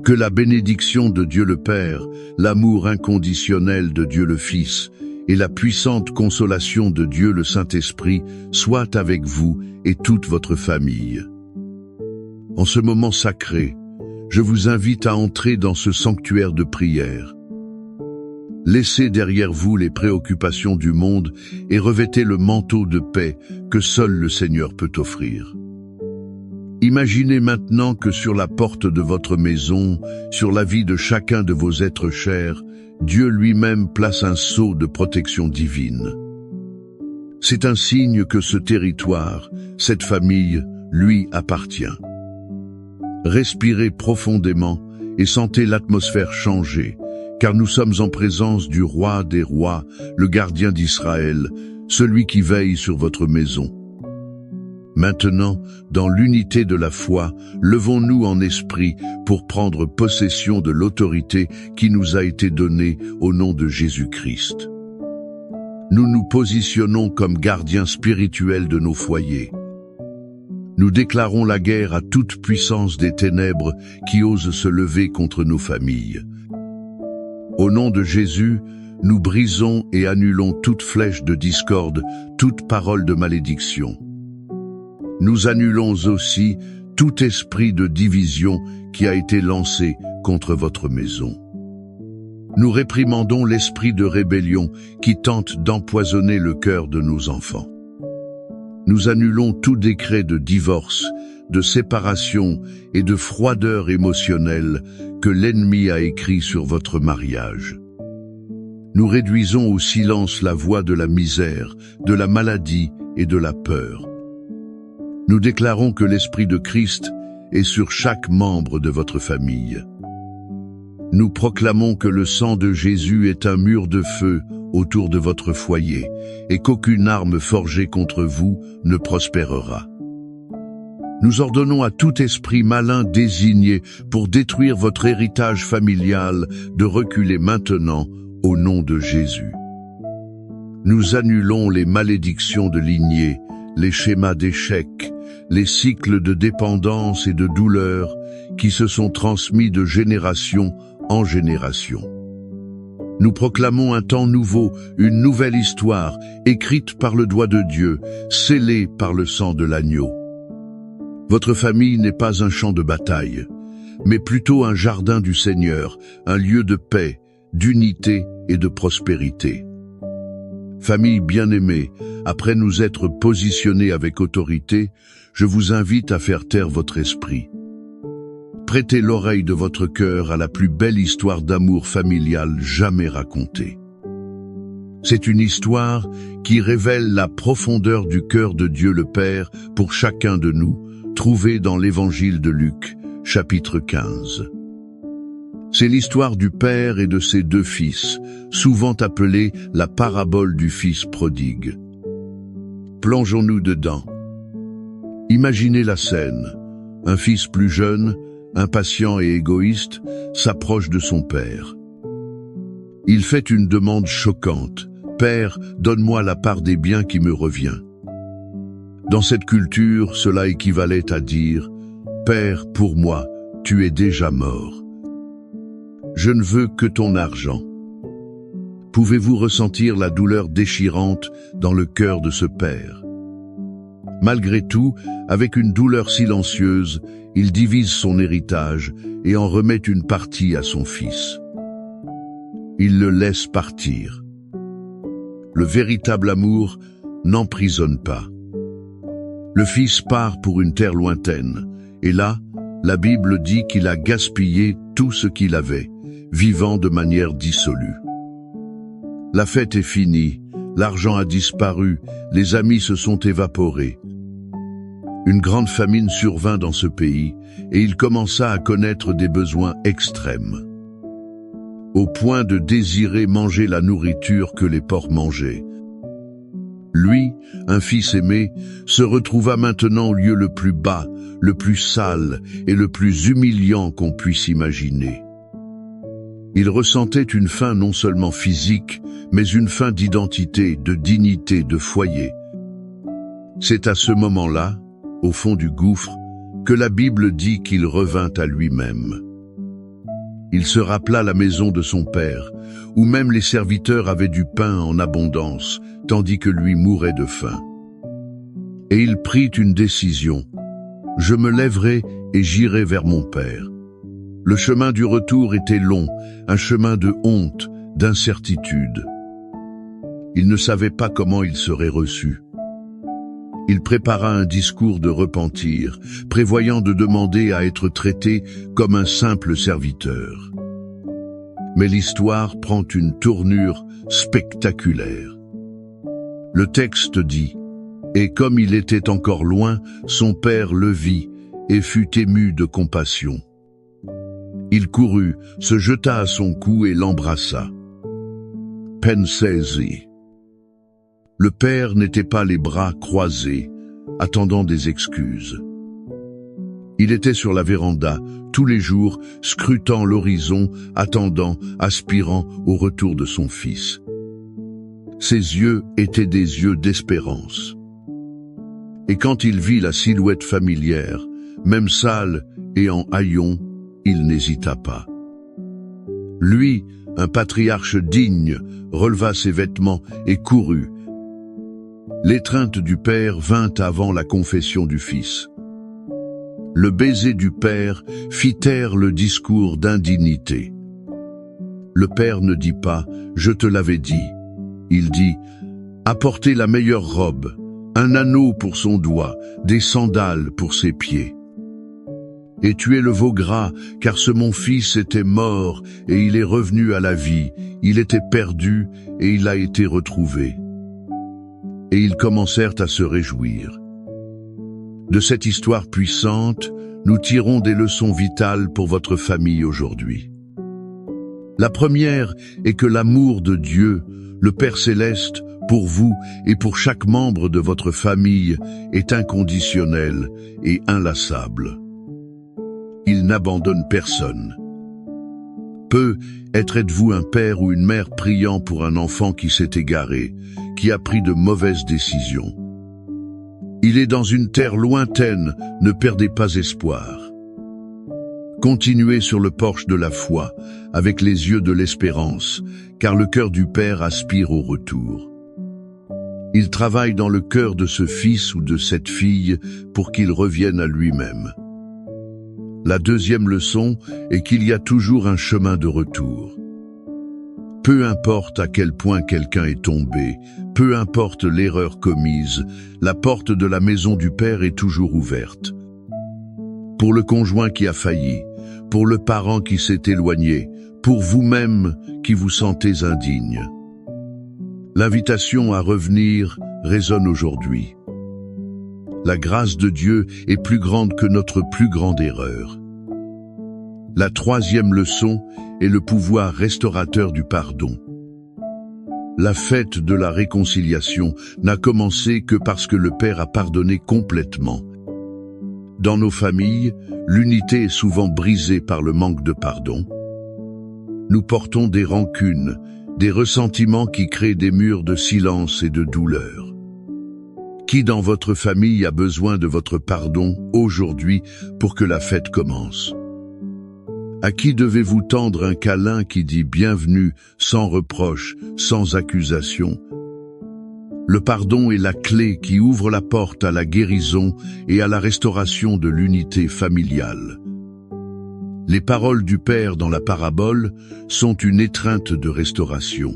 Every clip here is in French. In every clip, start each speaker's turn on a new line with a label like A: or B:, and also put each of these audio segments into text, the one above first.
A: Que la bénédiction de Dieu le Père, l'amour inconditionnel de Dieu le Fils et la puissante consolation de Dieu le Saint-Esprit soient avec vous et toute votre famille. En ce moment sacré, je vous invite à entrer dans ce sanctuaire de prière. Laissez derrière vous les préoccupations du monde et revêtez le manteau de paix que seul le Seigneur peut offrir. Imaginez maintenant que sur la porte de votre maison, sur la vie de chacun de vos êtres chers, Dieu lui-même place un sceau de protection divine. C'est un signe que ce territoire, cette famille, lui appartient. Respirez profondément et sentez l'atmosphère changer, car nous sommes en présence du Roi des rois, le gardien d'Israël, celui qui veille sur votre maison. Maintenant, dans l'unité de la foi, levons-nous en esprit pour prendre possession de l'autorité qui nous a été donnée au nom de Jésus-Christ. Nous nous positionnons comme gardiens spirituels de nos foyers. Nous déclarons la guerre à toute puissance des ténèbres qui osent se lever contre nos familles. Au nom de Jésus, nous brisons et annulons toute flèche de discorde, toute parole de malédiction. Nous annulons aussi tout esprit de division qui a été lancé contre votre maison. Nous réprimandons l'esprit de rébellion qui tente d'empoisonner le cœur de nos enfants. Nous annulons tout décret de divorce, de séparation et de froideur émotionnelle que l'ennemi a écrit sur votre mariage. Nous réduisons au silence la voix de la misère, de la maladie et de la peur. Nous déclarons que l'Esprit de Christ est sur chaque membre de votre famille. Nous proclamons que le sang de Jésus est un mur de feu autour de votre foyer et qu'aucune arme forgée contre vous ne prospérera. Nous ordonnons à tout esprit malin désigné pour détruire votre héritage familial de reculer maintenant au nom de Jésus. Nous annulons les malédictions de lignée, les schémas d'échec, les cycles de dépendance et de douleur qui se sont transmis de génération en génération. Nous proclamons un temps nouveau, une nouvelle histoire, écrite par le doigt de Dieu, scellée par le sang de l'agneau. Votre famille n'est pas un champ de bataille, mais plutôt un jardin du Seigneur, un lieu de paix, d'unité et de prospérité. Famille bien-aimée, après nous être positionnés avec autorité, je vous invite à faire taire votre esprit. Prêtez l'oreille de votre cœur à la plus belle histoire d'amour familial jamais racontée. C'est une histoire qui révèle la profondeur du cœur de Dieu le Père pour chacun de nous, trouvée dans l'Évangile de Luc, chapitre 15. C'est l'histoire du Père et de ses deux fils, souvent appelée la parabole du Fils prodigue. Plongeons-nous dedans. Imaginez la scène. Un fils plus jeune, impatient et égoïste, s'approche de son père. Il fait une demande choquante. « Père, donne-moi la part des biens qui me revient. » Dans cette culture, cela équivalait à dire « Père, pour moi, tu es déjà mort. Je ne veux que ton argent. » Pouvez-vous ressentir la douleur déchirante dans le cœur de ce père? Malgré tout, avec une douleur silencieuse, il divise son héritage et en remet une partie à son fils. Il le laisse partir. Le véritable amour n'emprisonne pas. Le fils part pour une terre lointaine, et là, la Bible dit qu'il a gaspillé tout ce qu'il avait, vivant de manière dissolue. La fête est finie, l'argent a disparu, les amis se sont évaporés. Une grande famine survint dans ce pays, et il commença à connaître des besoins extrêmes, au point de désirer manger la nourriture que les porcs mangeaient. Lui, un fils aimé, se retrouva maintenant au lieu le plus bas, le plus sale et le plus humiliant qu'on puisse imaginer. Il ressentait une faim non seulement physique, mais une faim d'identité, de dignité, de foyer. C'est à ce moment-là, au fond du gouffre, que la Bible dit qu'il revint à lui-même. Il se rappela la maison de son père, où même les serviteurs avaient du pain en abondance, tandis que lui mourait de faim. Et il prit une décision. Je me lèverai et j'irai vers mon père. Le chemin du retour était long, un chemin de honte, d'incertitude. Il ne savait pas comment il serait reçu. Il prépara un discours de repentir, prévoyant de demander à être traité comme un simple serviteur. Mais l'histoire prend une tournure spectaculaire. Le texte dit « Et comme il était encore loin, son père le vit et fut ému de compassion. Il courut, se jeta à son cou et l'embrassa. » Pensez-y. Le père n'était pas les bras croisés, attendant des excuses. Il était sur la véranda, tous les jours, scrutant l'horizon, attendant, aspirant au retour de son fils. Ses yeux étaient des yeux d'espérance. Et quand il vit la silhouette familière, même sale et en haillons, il n'hésita pas. Lui, un patriarche digne, releva ses vêtements et courut. L'étreinte du père vint avant la confession du fils. Le baiser du père fit taire le discours d'indignité. Le père ne dit pas « je te l'avais dit ». Il dit « apportez la meilleure robe, un anneau pour son doigt, des sandales pour ses pieds. Et tuez le veau gras, car ce mon fils était mort et il est revenu à la vie, il était perdu et il a été retrouvé. » Et ils commencèrent à se réjouir. De cette histoire puissante, nous tirons des leçons vitales pour votre famille aujourd'hui. La première est que l'amour de Dieu, le Père Céleste, pour vous et pour chaque membre de votre famille est inconditionnel et inlassable. Il n'abandonne personne. Peut-être êtes-vous un père ou une mère priant pour un enfant qui s'est égaré, qui a pris de mauvaises décisions. Il est dans une terre lointaine, ne perdez pas espoir. Continuez sur le porche de la foi, avec les yeux de l'espérance, car le cœur du Père aspire au retour. Il travaille dans le cœur de ce fils ou de cette fille pour qu'il revienne à lui-même. La deuxième leçon est qu'il y a toujours un chemin de retour. Peu importe à quel point quelqu'un est tombé, peu importe l'erreur commise, la porte de la maison du Père est toujours ouverte. Pour le conjoint qui a failli, pour le parent qui s'est éloigné, pour vous-même qui vous sentez indigne. L'invitation à revenir résonne aujourd'hui. La grâce de Dieu est plus grande que notre plus grande erreur. La troisième leçon est le pouvoir restaurateur du pardon. La fête de la réconciliation n'a commencé que parce que le Père a pardonné complètement. Dans nos familles, l'unité est souvent brisée par le manque de pardon. Nous portons des rancunes, des ressentiments qui créent des murs de silence et de douleur. Qui dans votre famille a besoin de votre pardon aujourd'hui pour que la fête commence? À qui devez-vous tendre un câlin qui dit bienvenue, sans reproche, sans accusation? Le pardon est la clé qui ouvre la porte à la guérison et à la restauration de l'unité familiale. Les paroles du Père dans la parabole sont une étreinte de restauration.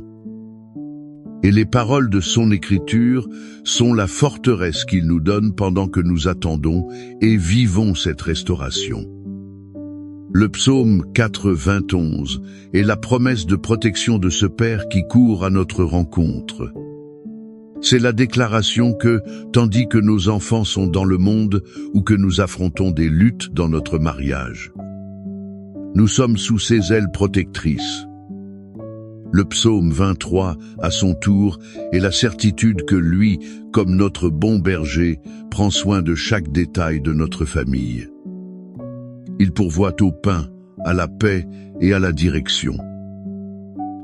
A: Et les paroles de son écriture sont la forteresse qu'il nous donne pendant que nous attendons et vivons cette restauration. Le psaume 4:11 est la promesse de protection de ce Père qui court à notre rencontre. C'est la déclaration que, tandis que nos enfants sont dans le monde ou que nous affrontons des luttes dans notre mariage, nous sommes sous ses ailes protectrices. Le psaume 23, à son tour, est la certitude que lui, comme notre bon berger, prend soin de chaque détail de notre famille. Il pourvoit au pain, à la paix et à la direction.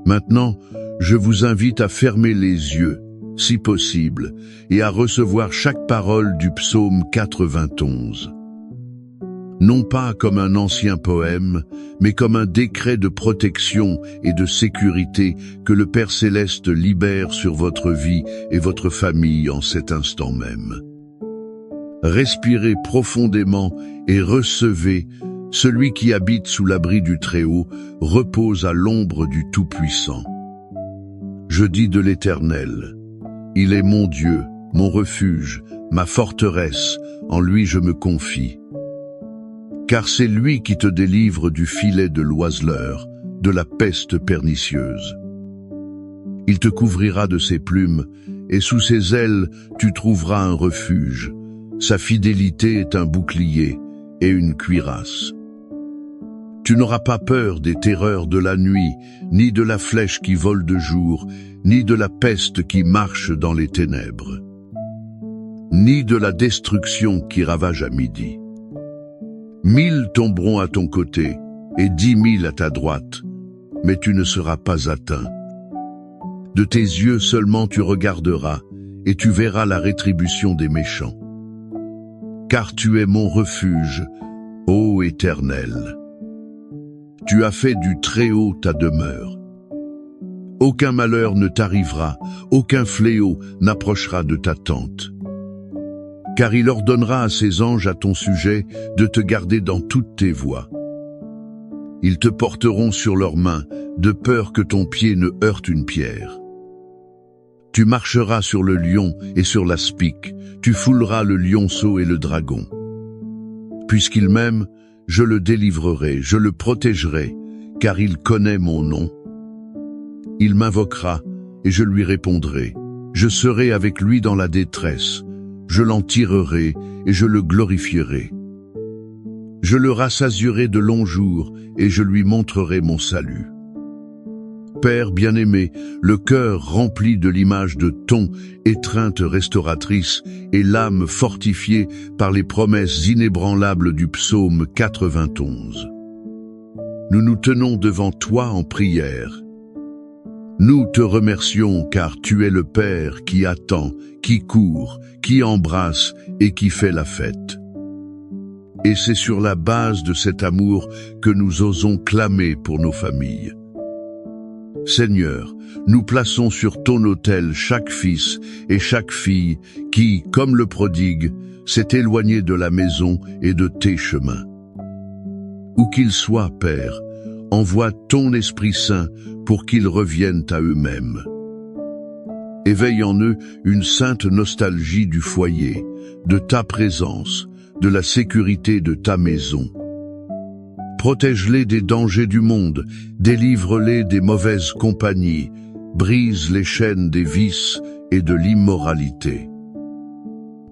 A: Maintenant, je vous invite à fermer les yeux, si possible, et à recevoir chaque parole du psaume 4:11. non pas comme un ancien poème, mais comme un décret de protection et de sécurité que le Père Céleste libère sur votre vie et votre famille en cet instant même. Respirez profondément et recevez. Celui qui habite sous l'abri du Très-Haut repose à l'ombre du Tout-Puissant. Je dis de l'Éternel, il est mon Dieu, mon refuge, ma forteresse, en lui je me confie. Car c'est lui qui te délivre du filet de l'oiseleur, de la peste pernicieuse. Il te couvrira de ses plumes, et sous ses ailes tu trouveras un refuge. Sa fidélité est un bouclier et une cuirasse. Tu n'auras pas peur des terreurs de la nuit, ni de la flèche qui vole de jour, ni de la peste qui marche dans les ténèbres, ni de la destruction qui ravage à midi. 1000 tomberont à ton côté, et 10 000 à ta droite, mais tu ne seras pas atteint. De tes yeux seulement tu regarderas, et tu verras la rétribution des méchants. Car tu es mon refuge, ô Éternel. Tu as fait du Très-Haut ta demeure. Aucun malheur ne t'arrivera, aucun fléau n'approchera de ta tente. Car il ordonnera à ses anges à ton sujet de te garder dans toutes tes voies. Ils te porteront sur leurs mains, de peur que ton pied ne heurte une pierre. Tu marcheras sur le lion et sur l'aspic, tu fouleras le lionceau et le dragon. Puisqu'il m'aime, je le délivrerai, je le protégerai, car il connaît mon nom. Il m'invoquera, et je lui répondrai. Je serai avec lui dans la détresse. Je l'en tirerai, et je le glorifierai. Je le rassasierai de longs jours, et je lui montrerai mon salut. Père bien-aimé, le cœur rempli de l'image de ton étreinte restauratrice et l'âme fortifiée par les promesses inébranlables du psaume 91. Nous nous tenons devant toi en prière. Nous te remercions car tu es le Père qui attend, qui court, qui embrasse et qui fait la fête. Et c'est sur la base de cet amour que nous osons clamer pour nos familles. Seigneur, nous plaçons sur ton autel chaque fils et chaque fille qui, comme le prodigue, s'est éloigné de la maison et de tes chemins. Où qu'ils soient, Père, envoie ton Esprit Saint pour qu'ils reviennent à eux-mêmes. Éveille en eux une sainte nostalgie du foyer, de ta présence, de la sécurité de ta maison. Protège-les des dangers du monde, délivre-les des mauvaises compagnies, brise les chaînes des vices et de l'immoralité.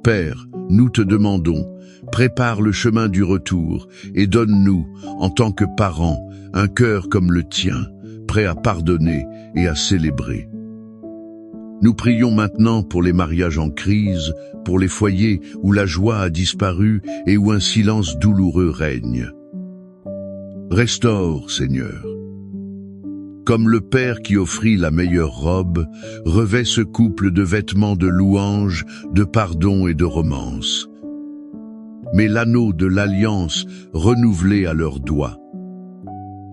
A: Père, nous te demandons, prépare le chemin du retour et donne-nous, en tant que parents, un cœur comme le tien, prêt à pardonner et à célébrer. Nous prions maintenant pour les mariages en crise, pour les foyers où la joie a disparu et où un silence douloureux règne. Restaure, Seigneur. Comme le Père qui offrit la meilleure robe, revêt ce couple de vêtements de louange, de pardon et de romance. Mets l'anneau de l'alliance renouvelé à leurs doigts.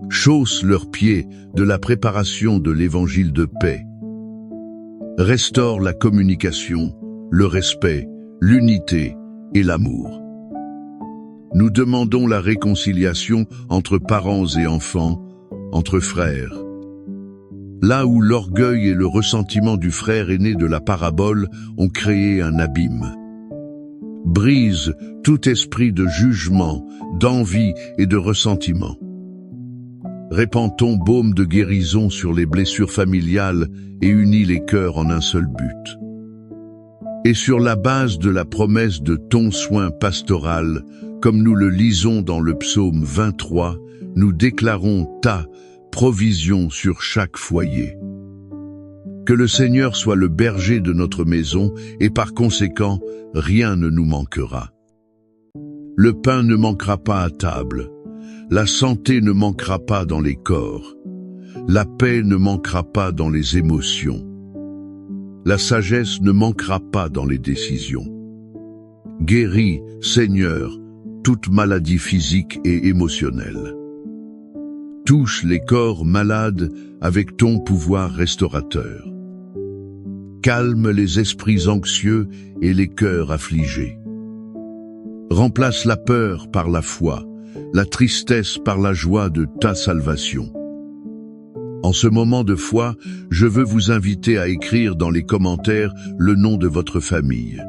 A: Chausse leurs pieds de la préparation de l'évangile de paix. Restaure la communication, le respect, l'unité et l'amour. Nous demandons la réconciliation entre parents et enfants, entre frères. Là où l'orgueil et le ressentiment du frère aîné de la parabole ont créé un abîme. Brise tout esprit de jugement, d'envie et de ressentiment. Répands ton baume de guérison sur les blessures familiales et unis les cœurs en un seul but. Et sur la base de la promesse de ton soin pastoral, comme nous le lisons dans le psaume 23, nous déclarons ta provision sur chaque foyer. Que le Seigneur soit le berger de notre maison et par conséquent, rien ne nous manquera. Le pain ne manquera pas à table, la santé ne manquera pas dans les corps, la paix ne manquera pas dans les émotions, la sagesse ne manquera pas dans les décisions. Guéris, Seigneur, toute maladie physique et émotionnelle. Touche les corps malades avec ton pouvoir restaurateur. Calme les esprits anxieux et les cœurs affligés. Remplace la peur par la foi, la tristesse par la joie de ta salvation. En ce moment de foi, je veux vous inviter à écrire dans les commentaires le nom de votre famille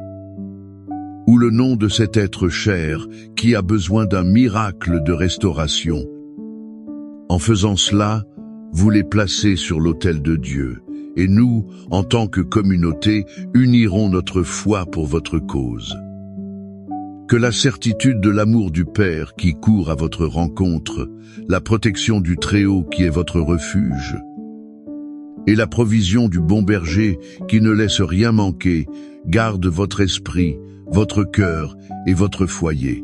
A: ou le nom de cet être cher qui a besoin d'un miracle de restauration. En faisant cela, vous les placez sur l'autel de Dieu, et nous, en tant que communauté, unirons notre foi pour votre cause. Que la certitude de l'amour du Père qui court à votre rencontre, la protection du Très-Haut qui est votre refuge, et la provision du bon berger qui ne laisse rien manquer, garde votre esprit, votre cœur et votre foyer.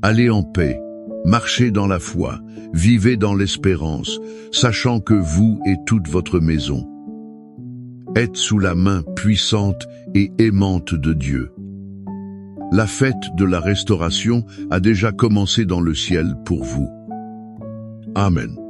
A: Allez en paix, marchez dans la foi, vivez dans l'espérance, sachant que vous et toute votre maison êtes sous la main puissante et aimante de Dieu. La fête de la restauration a déjà commencé dans le ciel pour vous. Amen.